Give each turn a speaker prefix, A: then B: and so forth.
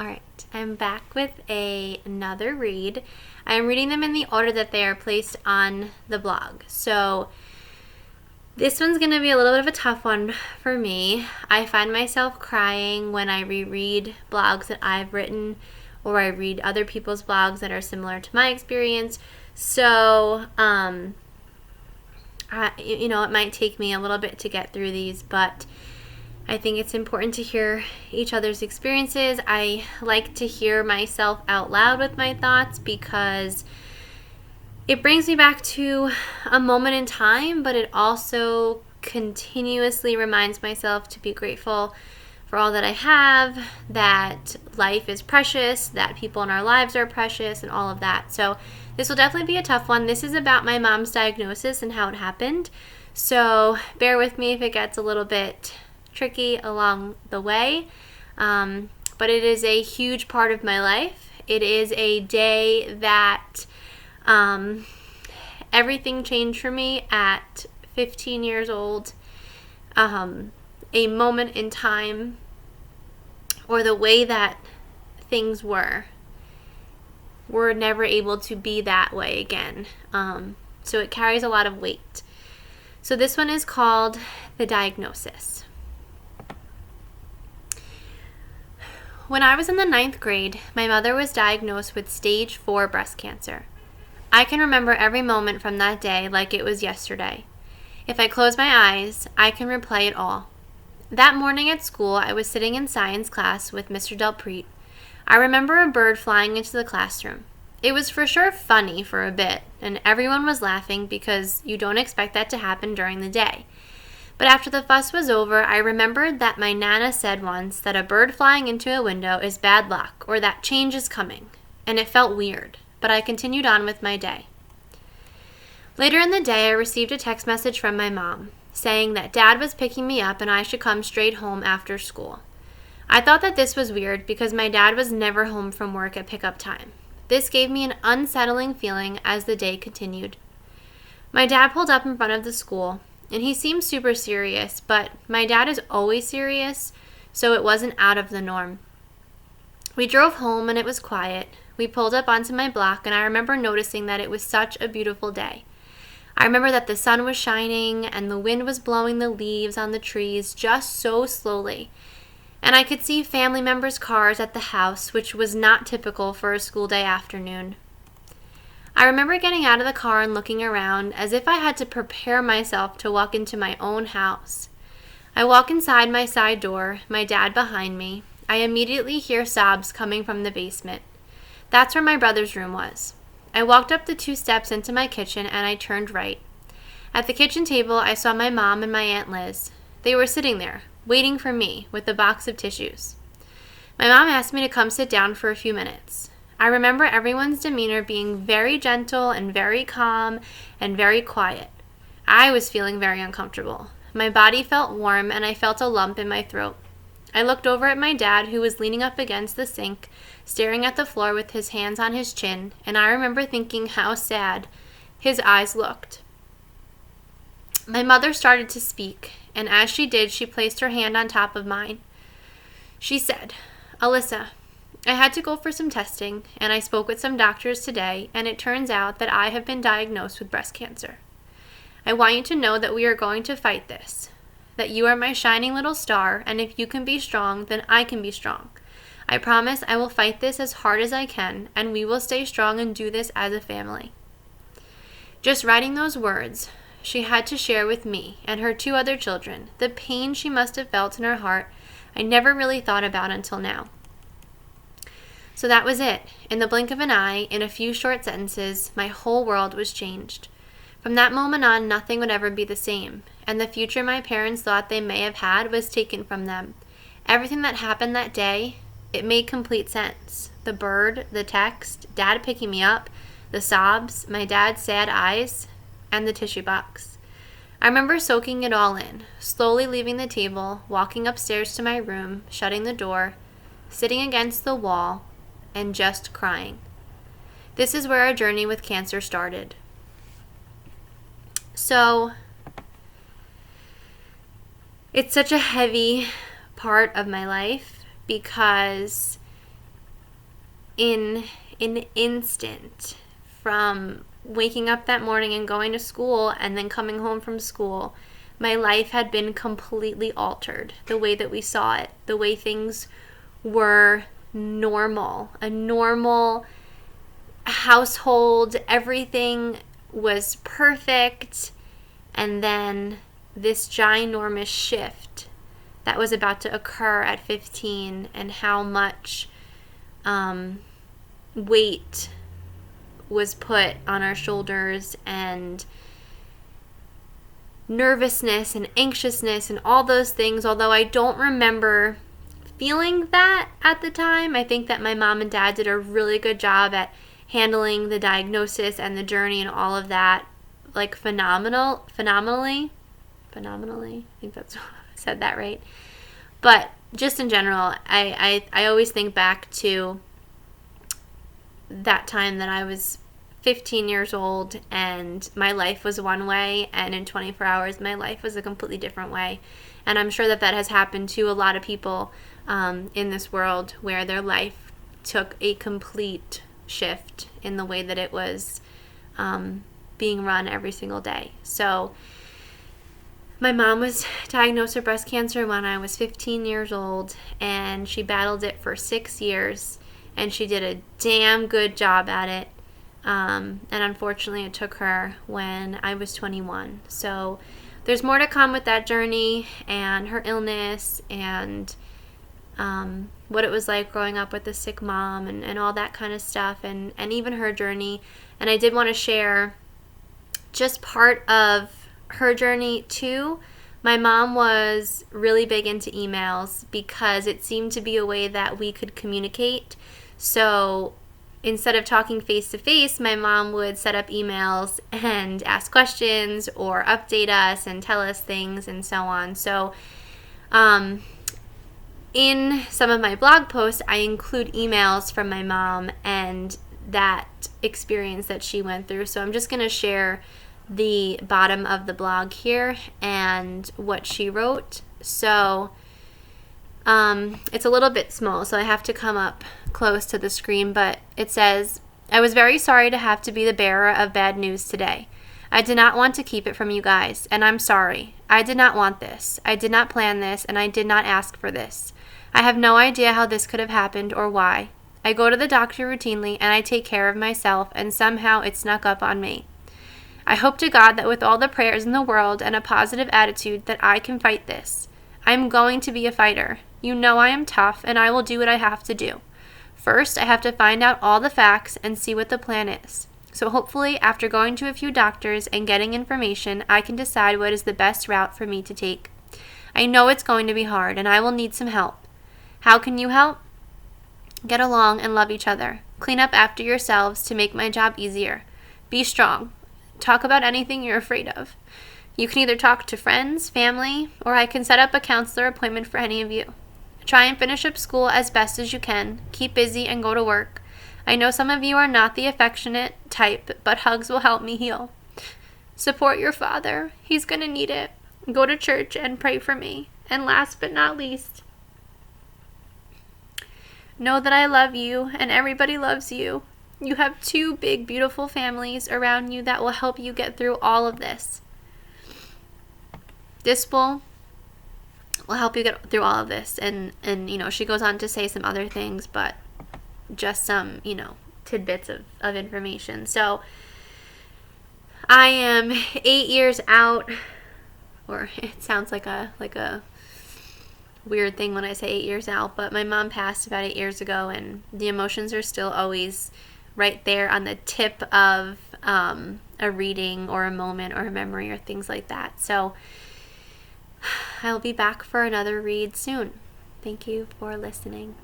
A: All right, I'm back with another read. I am reading them in the order that they are placed on the blog. So this one's going to be a little bit of a tough one for me. I find myself crying when I reread blogs that I've written, or I read other people's blogs that are similar to my experience. So, it might take me a little bit to get through these, but I think it's important to hear each other's experiences. I like to hear myself out loud with my thoughts because it brings me back to a moment in time, but it also continuously reminds myself to be grateful for all that I have, that life is precious, that people in our lives are precious, and all of that. So this will definitely be a tough one. This is about my mom's diagnosis and how it happened. So bear with me if it gets a little bit tricky along the way, but it is a huge part of my life. It is a day that everything changed for me at 15 years old. A moment in time, or the way that things were never able to be that way again. So it carries a lot of weight. So this one is called The Diagnosis. When I was in the 9th grade, my mother was diagnosed with stage 4 breast cancer. I can remember every moment from that day like it was yesterday. If I close my eyes, I can replay it all. That morning at school, I was sitting in science class with Mr. Delpreet. I remember a bird flying into the classroom. It was for sure funny for a bit, and everyone was laughing because you don't expect that to happen during the day. But after the fuss was over, I remembered that my Nana said once that a bird flying into a window is bad luck, or that change is coming, and it felt weird, but I continued on with my day. Later in the day, I received a text message from my mom, saying that Dad was picking me up and I should come straight home after school. I thought that this was weird because my dad was never home from work at pickup time. This gave me an unsettling feeling as the day continued. My dad pulled up in front of the school, and he seemed super serious, but my dad is always serious, so it wasn't out of the norm. We drove home and it was quiet. We pulled up onto my block, and I remember noticing that it was such a beautiful day. I remember that the sun was shining and the wind was blowing the leaves on the trees just so slowly. And I could see family members' cars at the house, which was not typical for a school day afternoon. I remember getting out of the car and looking around as if I had to prepare myself to walk into my own house. I walk inside my side door, my dad behind me. I immediately hear sobs coming from the basement. That's where my brother's room was. I walked up the 2 steps into my kitchen and I turned right. At the kitchen table, I saw my mom and my Aunt Liz. They were sitting there, waiting for me with a box of tissues. My mom asked me to come sit down for a few minutes. I remember everyone's demeanor being very gentle and very calm and very quiet. I was feeling very uncomfortable. My body felt warm and I felt a lump in my throat. I looked over at my dad, who was leaning up against the sink, staring at the floor with his hands on his chin, and I remember thinking how sad his eyes looked. My mother started to speak, and as she did, she placed her hand on top of mine. She said, "Alyssa, I had to go for some testing, and I spoke with some doctors today, and it turns out that I have been diagnosed with breast cancer. I want you to know that we are going to fight this, that you are my shining little star, and if you can be strong, then I can be strong. I promise I will fight this as hard as I can, and we will stay strong and do this as a family." Just writing those words, she had to share with me and her 2 other children the pain she must have felt in her heart I never really thought about until now. So that was it. In the blink of an eye, in a few short sentences, my whole world was changed. From that moment on, nothing would ever be the same, and the future my parents thought they may have had was taken from them. Everything that happened that day, it made complete sense. The bird, the text, Dad picking me up, the sobs, my dad's sad eyes, and the tissue box. I remember soaking it all in, slowly leaving the table, walking upstairs to my room, shutting the door, sitting against the wall, and just crying. This is where our journey with cancer started. So, it's such a heavy part of my life because in an instant, from waking up that morning and going to school and then coming home from school, my life had been completely altered. The way that we saw it, the way things were normal, a normal household, everything was perfect. And then this ginormous shift that was about to occur at 15, and how much weight was put on our shoulders, and nervousness and anxiousness and all those things. Although I don't remember feeling that at the time, I think that my mom and dad did a really good job at handling the diagnosis and the journey and all of that, like phenomenally. I think that's I said that right. But just in general, I always think back to that time that I was 15 years old and my life was one way, and in 24 hours my life was a completely different way. And I'm sure that that has happened to a lot of people in this world, where their life took a complete shift in the way that it was being run every single day. So my mom was diagnosed with breast cancer when I was 15 years old, and she battled it for 6 years, and she did a damn good job at it. And unfortunately, it took her when I was 21. So there's more to come with that journey and her illness, and what it was like growing up with a sick mom, and all that kind of stuff, and even her journey. And I did want to share just part of her journey too. My mom was really big into emails because it seemed to be a way that we could communicate. So instead of talking face to face, my mom would set up emails and ask questions or update us and tell us things and so on. So in some of my blog posts, I include emails from my mom and that experience that she went through. So I'm just going to share the bottom of the blog here and what she wrote. So it's a little bit small, so I have to come up close to the screen, but it says, "I was very sorry to have to be the bearer of bad news today. I did not want to keep it from you guys, and I'm sorry. I did not want this. I did not plan this, and I did not ask for this. I have no idea how this could have happened or why. I go to the doctor routinely, and I take care of myself, and somehow it snuck up on me. I hope to God that with all the prayers in the world and a positive attitude that I can fight this. I'm going to be a fighter. You know I am tough, and I will do what I have to do. First, I have to find out all the facts and see what the plan is. So hopefully, after going to a few doctors and getting information, I can decide what is the best route for me to take. I know it's going to be hard, and I will need some help. How can you help? Get along and love each other. Clean up after yourselves to make my job easier. Be strong. Talk about anything you're afraid of. You can either talk to friends, family, or I can set up a counselor appointment for any of you. Try and finish up school as best as you can. Keep busy and go to work. I know some of you are not the affectionate type, but hugs will help me heal. Support your father. He's going to need it. Go to church and pray for me. And last but not least, know that I love you and everybody loves you. You have 2 big, beautiful families around you that will help you get through all of this. This will help you get through all of this." And you know, she goes on to say some other things, but just some, you know, tidbits of information. So I am 8 years out, or it sounds like a weird thing when I say 8 years out, but my mom passed about 8 years ago, and the emotions are still always right there on the tip of a reading or a moment or a memory or things like that. So I'll be back for another read soon. Thank you for listening.